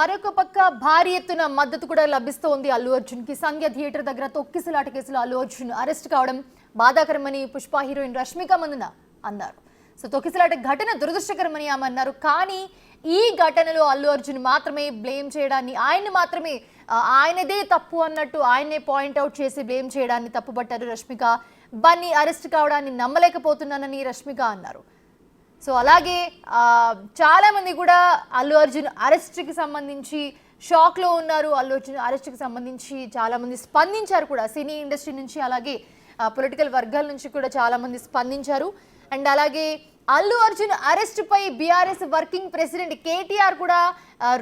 మరొక పక్క భారీ ఎత్తున మద్దతు కూడా లభిస్తోంది అల్లు అర్జున్ కి. సంధ్య థియేటర్ దగ్గర తొక్కిసలాట కేసులో అల్లు అర్జున్ అరెస్ట్ కావడం బాధాకరమని పుష్ప హీరోయిన్ రష్మిక మందన అన్నారు. సో తొక్కిసలాట ఘటన దురదృష్టకరమని ఆమె అన్నారు. కానీ ఈ ఘటనలో అల్లు అర్జున్ మాత్రమే బ్లేమ్ చేయడాన్ని, ఆయనదే తప్పు అన్నట్టు ఆయన్నే పాయింట్అవుట్ చేసి బ్లేమ్ చేయడాన్ని తప్పుపట్టారు రష్మిక. బన్నీ అరెస్ట్ కావడాన్ని నమ్మలేకపోతున్నానని రష్మిక అన్నారు. సో అలాగే చాలా మంది కూడా అల్లు అర్జున్ అరెస్ట్కి సంబంధించి షాక్లో ఉన్నారు. అల్లు అర్జున్ అరెస్ట్కి సంబంధించి చాలా మంది స్పందించారు కూడా. సినీ ఇండస్ట్రీ నుంచి అలాగే పొలిటికల్ వర్గాల నుంచి కూడా చాలా మంది స్పందించారు. అండ్ అలాగే అల్లు అర్జున్ అరెస్ట్ పై బీఆర్ఎస్ వర్కింగ్ ప్రెసిడెంట్ కేటీఆర్ కూడా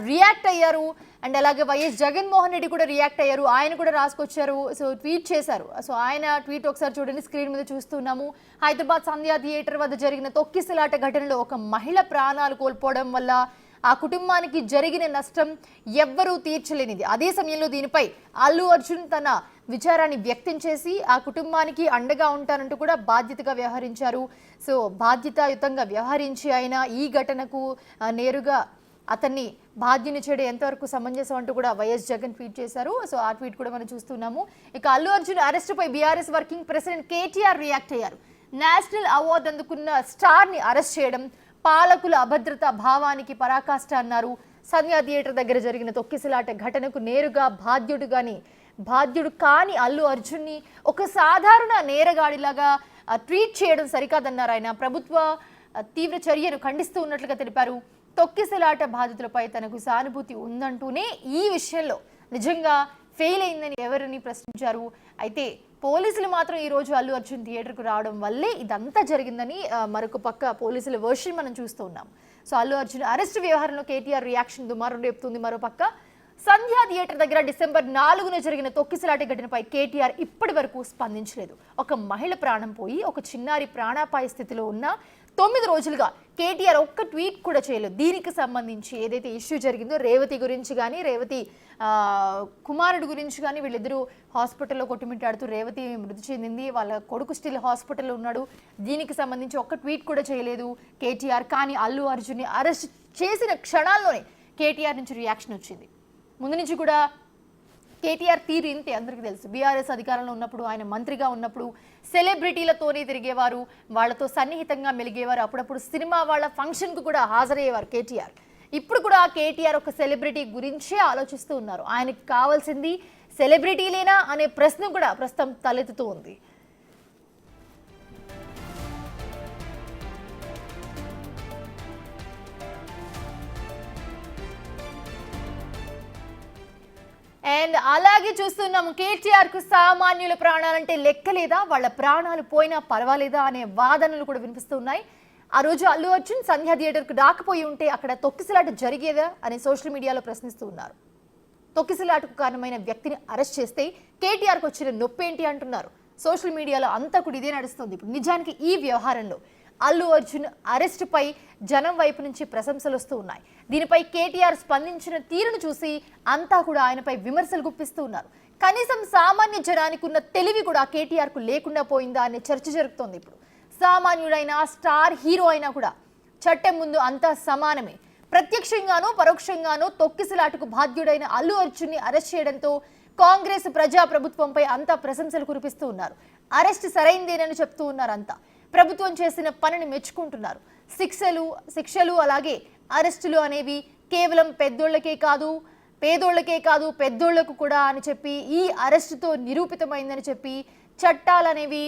రియాక్ట్ అయ్యారు. అండ్ అలాగే వైఎస్ జగన్మోహన్ రెడ్డి కూడా రియాక్ట్ అయ్యారు. ఆయన కూడా రాసుకొచ్చారు. సో ట్వీట్ చేశారు. సో ఆయన ట్వీట్ ఒకసారి చూడండి, స్క్రీన్ మీద చూస్తున్నాము. హైదరాబాద్ సంధ్యా థియేటర్ వద్ద జరిగిన తొక్కిసలాట ఘటనలో ఒక మహిళ ప్రాణాలు కోల్పోవడం వల్ల ఆ కుటుంబానికి జరిగిన నష్టం ఎవ్వరూ తీర్చలేనిది. అదే సమయంలో దీనిపై అల్లు అర్జున్ తన విచారాన్ని వ్యక్తం చేసి ఆ కుటుంబానికి అండగా ఉంటానంటూ కూడా బాధ్యతగా వ్యవహరించారు. సో బాధ్యతాయుతంగా వ్యవహరించి ఆయన ఈ ఘటనకు నేరుగా అతన్ని బాధ్యుని చేయడం ఎంతవరకు సమంజసం అంటూ కూడా వైఎస్ జగన్ ట్వీట్ చేశారు. సో ఆ ట్వీట్ కూడా మనం చూస్తున్నాము. ఇక అల్లు అర్జున్ అరెస్టుపై BRS working president KTR react అయ్యారు. నేషనల్ అవార్డు అందుకున్న స్టార్ని అరెస్ట్ చేయడం పాలకుల అభద్రత భావానికి పరాకాష్ట అన్నారు. సంధ్యా థియేటర్ దగ్గర జరిగిన తొక్కిసలాట ఘటనకు నేరుగా బాధ్యుడు కాని అల్లు అర్జున్ని ఒక సాధారణ నేరగాడిలాగా ట్రీట్ చేయడం సరికాదన్నారు ఆయన. ప్రభుత్వ తీవ్ర చర్యను ఖండిస్తూ ఉన్నట్లుగా తెలిపారు. తొక్కిసలాట బాధితులపై తనకు సానుభూతి ఉందంటూనే ఈ విషయంలో నిజంగా ఫెయిల్ అయిందని ఎవరిని ప్రశ్నించారు. అయితే పోలీసులు మాత్రం ఈరోజు అల్లు అర్జున్ థియేటర్కు రావడం వల్లే ఇదంతా జరిగిందని మరొక పక్క పోలీసుల వర్షన్ మనం చూస్తూ ఉన్నాం. సో అల్లు అర్జున్ అరెస్ట్ వ్యవహారంలో కేటీఆర్ రియాక్షన్ దుమారం రేపుతుంది. మరో పక్క సంధ్యా థియేటర్ దగ్గర డిసెంబర్ 4న జరిగిన తొక్కిసలాట ఘటనపై కేటీఆర్ ఇప్పటి వరకు స్పందించలేదు. ఒక మహిళ ప్రాణం పోయి ఒక చిన్నారి ప్రాణాపాయ స్థితిలో ఉన్న 9 రోజులుగా కేటీఆర్ ఒక్క ట్వీట్ కూడా చేయలేదు. దీనికి సంబంధించి ఏదైతే ఇష్యూ జరిగిందో రేవతి గురించి కానీ, రేవతి కుమారుడు గురించి కానీ, వీళ్ళిద్దరూ హాస్పిటల్లో కొట్టుమిట్టాడుతూ రేవతి మృతి చెందింది, వాళ్ళ కొడుకు స్టిల్ హాస్పిటల్లో ఉన్నాడు. దీనికి సంబంధించి ఒక్క ట్వీట్ కూడా చేయలేదు కేటీఆర్. కానీ అల్లు అర్జున్ని అరెస్ట్ చేసిన క్షణాల్లోనే కేటీఆర్ నుంచి రియాక్షన్ వచ్చింది. ముందు నుంచి కూడా కేటీఆర్ తీరు ఇంతే, అందరికీ తెలుసు. బీఆర్ఎస్ అధికారంలో ఉన్నప్పుడు, ఆయన మంత్రిగా ఉన్నప్పుడు సెలబ్రిటీలతోనే తిరిగేవారు, వాళ్లతో సన్నిహితంగా మెలిగేవారు. అప్పుడప్పుడు సినిమా వాళ్ళ ఫంక్షన్కు కూడా హాజరయ్యేవారు కేటీఆర్. ఇప్పుడు కూడా కేటీఆర్ ఒక సెలబ్రిటీ గురించే ఆలోచిస్తూ ఉన్నారు. ఆయనకి కావాల్సింది సెలబ్రిటీలేనా అనే ప్రశ్న కూడా ప్రస్తుతం తలెత్తుతూ ఉంది. అండ్ అలాగే చూస్తున్నాము, కేటీఆర్ కు సామాన్యుల ప్రాణాలంటే లెక్కలేదా, వాళ్ళ ప్రాణాలు పోయినా పర్వాలేదా అనే వాదనలు కూడా వినిపిస్తున్నాయి. ఆ రోజు అల్లు అర్జున్ సంధ్యా థియేటర్కు రాకపోయి ఉంటే అక్కడ తొక్కిసలాట జరిగేదా అని సోషల్ మీడియాలో ప్రశ్నిస్తూ ఉన్నారు. తొక్కిసలాటకు కారణమైన వ్యక్తిని అరెస్ట్ చేస్తే కేటీఆర్కు వచ్చిన నొప్పేంటి అంటున్నారు. సోషల్ మీడియాలో అంతా కూడా ఇదే నడుస్తుంది. ఇప్పుడు నిజానికి ఈ వ్యవహారంలో అల్లు అర్జున్ అరెస్టుపై జనం వైపు నుంచి ప్రశంసలు వస్తూ ఉన్నాయి. దీనిపై కేటీఆర్ స్పందించిన తీరును చూసి అంతా కూడా ఆయనపై విమర్శలు గుప్పిస్తూ ఉన్నారు. కనీసం సామాన్య జనానికి ఉన్న తెలివి కూడా కేటీఆర్కు లేకుండా పోయిందా అనే చర్చ జరుగుతోంది. ఇప్పుడు సామాన్యుడైన స్టార్ హీరో అయినా కూడా చట్టం ముందు అంతా సమానమే. ప్రత్యక్షంగానో పరోక్షంగానో తొక్కిసలాటకు బాధ్యుడైన అల్లు అర్జున్ని అరెస్ట్ చేయడంతో కాంగ్రెస్ ప్రజాప్రభుత్వంపై అంతా ప్రశంసలు కురిపిస్తూ ఉన్నారు. అరెస్ట్ సరైందేనని చెప్తూ ఉన్నారు. అంతా ప్రభుత్వం చేసిన పనిని మెచ్చుకుంటున్నారు. శిక్షలు అలాగే అరెస్టులు అనేవి కేవలం పేదోళ్లకే కాదు పెద్దోళ్లకు కూడా అని చెప్పి, ఈ అరెస్టుతో నిరూపితమైందని చెప్పి, చట్టాలనేవి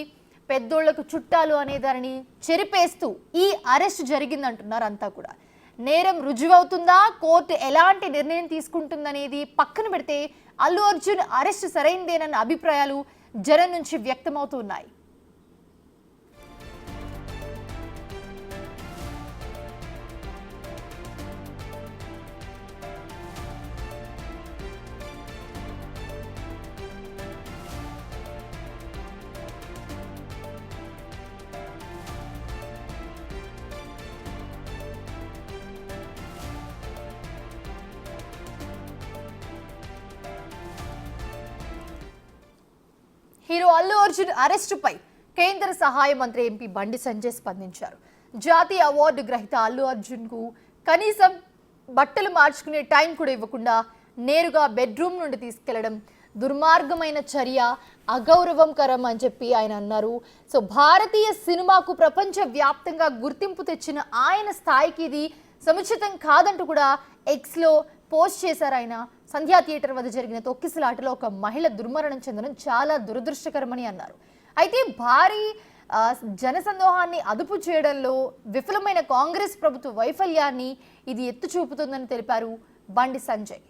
పెద్దోళ్లకు చుట్టాలు అనే దానిని చెరిపేస్తూ ఈ అరెస్ట్ జరిగిందంటున్నారు అంతా కూడా. నేరం రుజువవుతుందా, కోర్టు ఎలాంటి నిర్ణయం తీసుకుంటుందనేది పక్కన పెడితే అల్లు అర్జున్ అరెస్ట్ సరైందేనన్న అభిప్రాయాలు జనం నుంచి వ్యక్తమవుతున్నాయి. హీరో అల్లు అర్జున్ అరెస్టుపై కేంద్ర సహాయ మంత్రి ఎంపీ బండి సంజయ్ స్పందించారు. జాతీయ అవార్డు గ్రహీత అల్లు అర్జున్కు కనీసం బట్టలు మార్చుకునే టైం కూడా ఇవ్వకుండా నేరుగా బెడ్రూమ్ నుండి తీసుకెళ్లడం దుర్మార్గమైన చర్య, అగౌరవంకరం అని చెప్పి ఆయన అన్నారు. సో భారతీయ సినిమాకు ప్రపంచ వ్యాప్తంగా గుర్తింపు తెచ్చిన ఆయన స్థాయికి ఇది సముచితం కాదంటూ కూడా ఎక్స్లో పోస్ట్ చేశారు ఆయన. సంధ్యా థియేటర్ వద్ద జరిగిన తొక్కిసలాటలో ఒక మహిళ దుర్మరణం చెందడం చాలా దురదృష్టకరమని అన్నారు. అయితే భారీ జనసందోహాన్ని అదుపు చేయడంలో విఫలమైన కాంగ్రెస్ ప్రభుత్వ వైఫల్యాన్ని ఇది ఎత్తి చూపుతుందని తెలిపారు బండి సంజయ్.